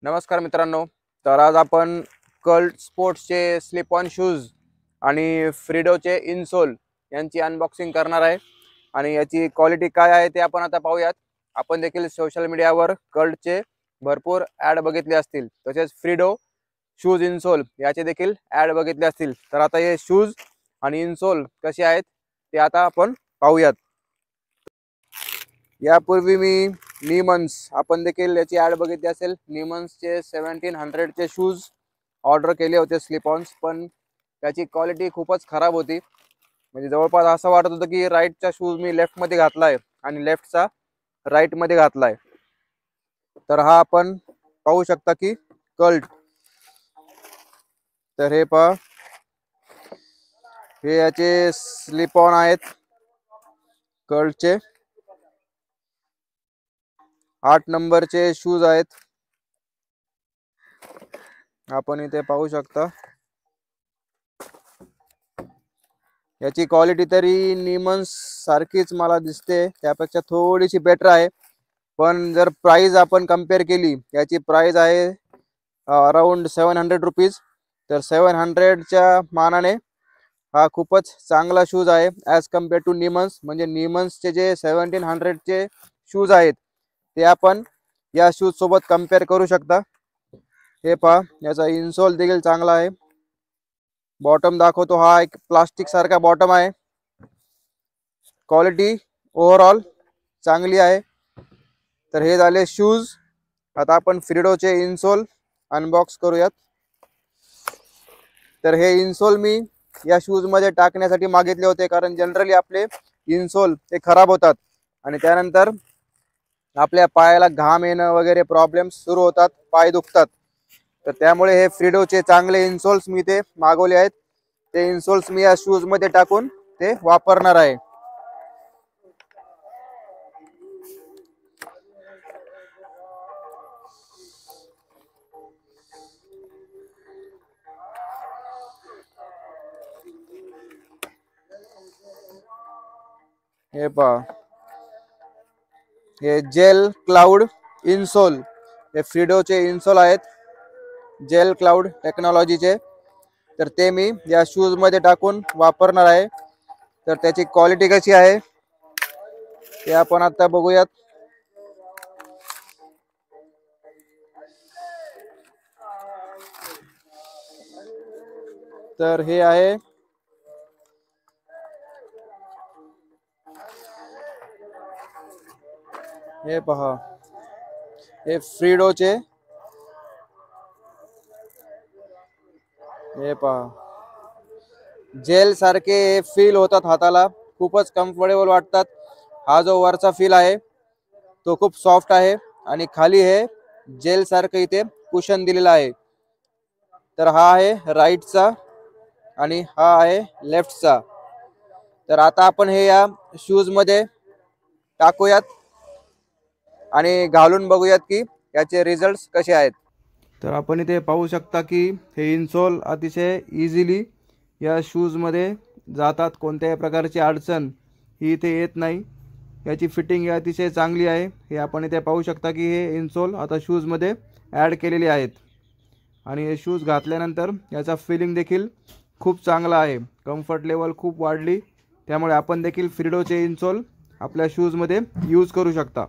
नमस्कार मित्रांनो. तर आज आपण कल्ट स्पोर्ट्सचे स्लिप ऑन शूज आणि फ्रीडोचे इनसोल यांची अनबॉक्सिंग करणार आहे आणि याची क्वालिटी काय आहे ते आपण आता पाहूयात. आपण देखील सोशल मीडियावर कल्टचे भरपूर ॲड बघितले असतील, तसेच फ्रीडो शूज इनसोल याचे देखील ॲड बघितले असतील. तर आता हे शूज आणि इनसोल कसे आहेत ते आता आपण पाहूयात. यापूर्वी मी निमन्स, आपण देखील याची ॲड बघितली असेल, निमन्सचे 1700चे शूज ऑर्डर केले होते स्लिप ऑन्स, पण त्याची क्वालिटी खूपच खराब होती. म्हणजे जवळपास असं वाटत होतं की राईटचा शूज मी लेफ्टमध्ये घातलाय आणि लेफ्टचा राईटमध्ये घातलाय. तर हा आपण पाहू शकता की कल्ट, तर हे पहा, हे याचे स्लिप ऑन आहेत कल्टचे. 8 नंबरचे शूज आहेत, आपण इथे पाहू शकता. याची क्वालिटी तरी निमन्स सारखीच मला दिसते, त्यापेक्षा थोडीशी बेटर आहे. पण जर प्राइस आपण कम्पेअर केली, याची प्राइस आहे अराउंड 700 रुपीज. तर 700च्या मानाने हा खूपच चांगला शूज आहे ॲज कम्पेअर टू निमन्स. म्हणजे निमन्सचे जे 1700चे शूज आहेत ते आपण या शूज सोबत कम्पेअर करू शकता. हे पहा, याचा इनसोल देखील चांगला आहे. बॉटम दाखवतो, हा एक प्लास्टिक सारखा बॉटम आहे. क्वालिटी ओव्हरऑल चांगली आहे. तर हे झाले शूज. आता आपण फ्रीडोचे इनसोल अनबॉक्स करूयात. तर हे इनसोल मी या शूज मध्ये टाकण्यासाठी मागितले होते, कारण जनरली आपले इनसोल ते खराब होतात आणि त्यानंतर आपल्या पायाला घाम येणं वगैरे प्रॉब्लेम्स सुरू होतात, पाय दुखतात. तर त्यामुळे हे फ्रीडोचे चांगले इनसोल्स मी ते मागवले आहेत. ते इनसोल्स मी या शूज मध्ये टाकून ते वापरणार आहे. हे पहा, हे जेल क्लाउड इनसोल, हे फ्रीडोचे इनसोल आहेत, जेल क्लाउड टेक्नॉलॉजीचे. तर ते मी या शूज मध्ये टाकून वापरणार आहे. तर त्याची क्वालिटी कशी आहे ते आपण आता बघूयात. तर हे आहे, हे पहा, हे फ्रीडोचे, हे पहा, जेल सारखे फील होतात हाताला, खूपच कम्फर्टेबल वाटतात. हा जो वरचा फील आहे तो खूप सॉफ्ट आहे आणि खाली हे जेल सारखं इथे कुशन दिलेला आहे. तर हा आहे राईटचा आणि हा आहे लेफ्टचा. तर आता आपण हे या शूज मध्ये टाकूयात आणि घालून बघूयात की याचे रिझल्ट्स कसे आहेत. तर आपण इथे पाहू शकता की हे इनसोल अतिशय इझिली या शूजमध्ये जातात. कोणत्याही प्रकारची अडचण ही इथे येत नाही. याची फिटिंग अतिशय चांगली आहे. हे आपण इथे पाहू शकता की हे इनसोल आता शूजमध्ये ॲड केलेले आहेत आणि हे शूज घातल्यानंतर याचा फिलिंग देखील खूप चांगला आहे. कम्फर्ट लेवल खूप वाढली, त्यामुळे आपण देखील फ्रीडोचे इनसोल आपल्या शूजमध्ये यूज करू शकता.